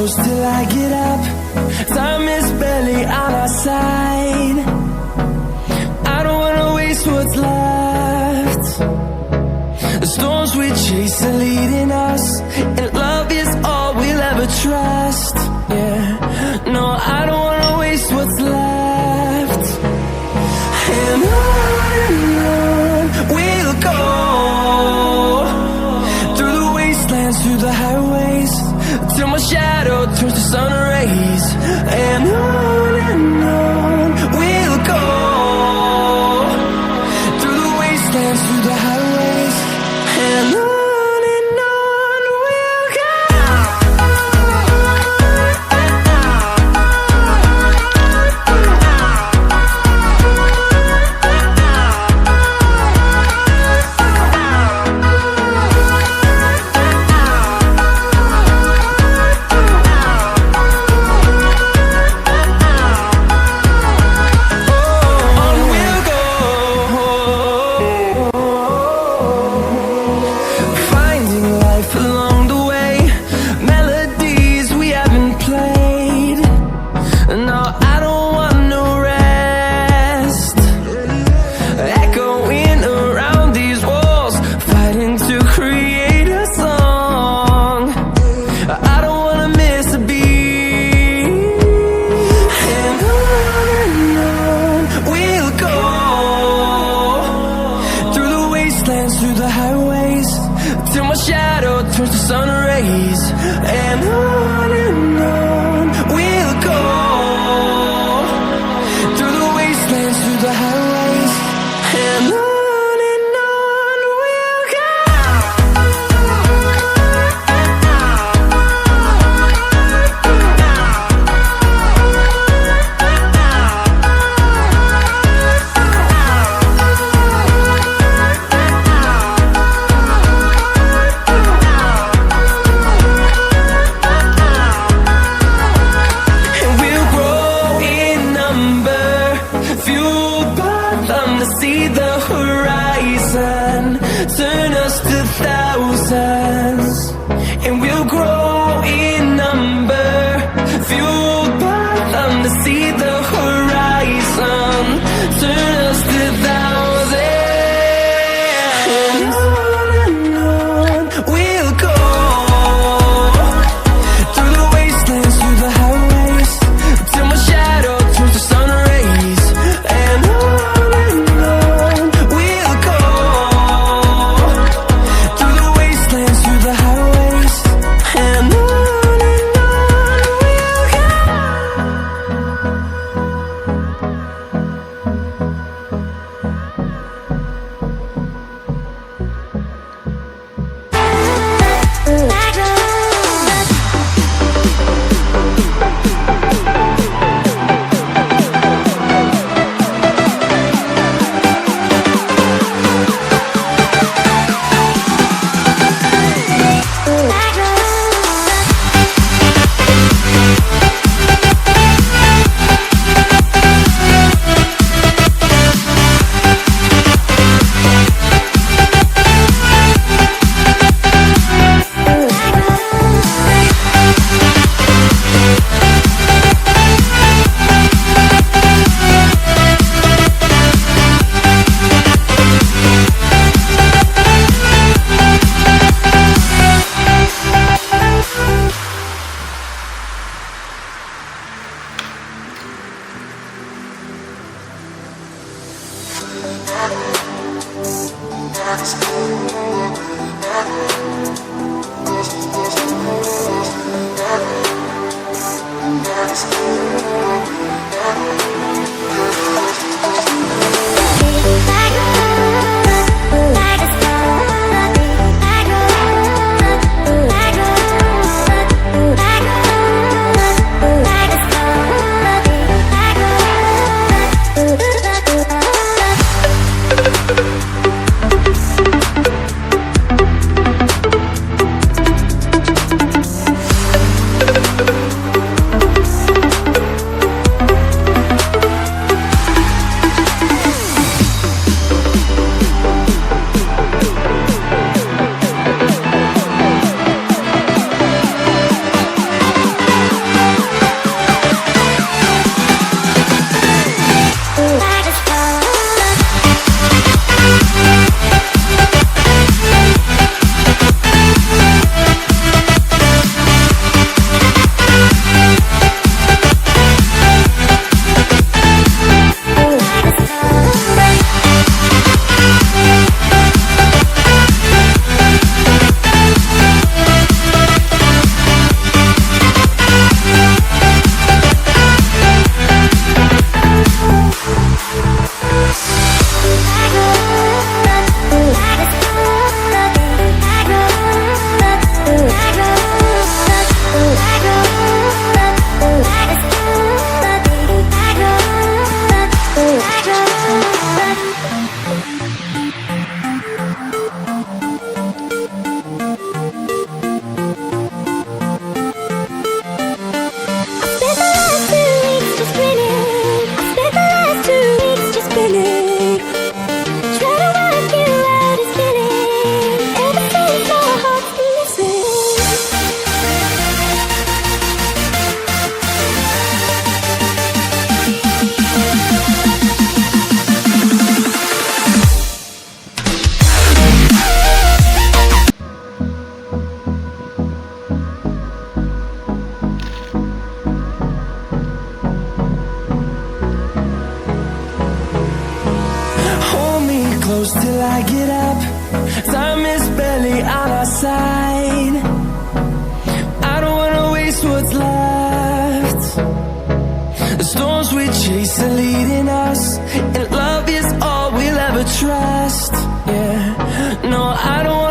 close till I get up. Time is barely on our side. I don't wanna waste what's left. The storms we chase are leading us, and love is all we'll ever trust. Yeah, no, I don't wanna waste what's left. And on we'll go, through the wastelands, through the highways, till my shadow turns to sun rays. And on we'll go, through the wastelands, through the highways, and on we'll go. Through the highways, till my shadow turns to sun rays. And on we'll go, through the wastelands, through the highways, and on we'll go. See the horizon turn us to thousands, and we'll grow in number, fueled by them to see the horizon turn us to thousands. And on we'll go, through the wastelands, through the highways, till my shadow turns to sun rays. And close till I get up. Time is barely on our side. I don't wanna waste what's left. The storms we chase are leading us, and love is all we'll ever trust. Yeah, no, I don't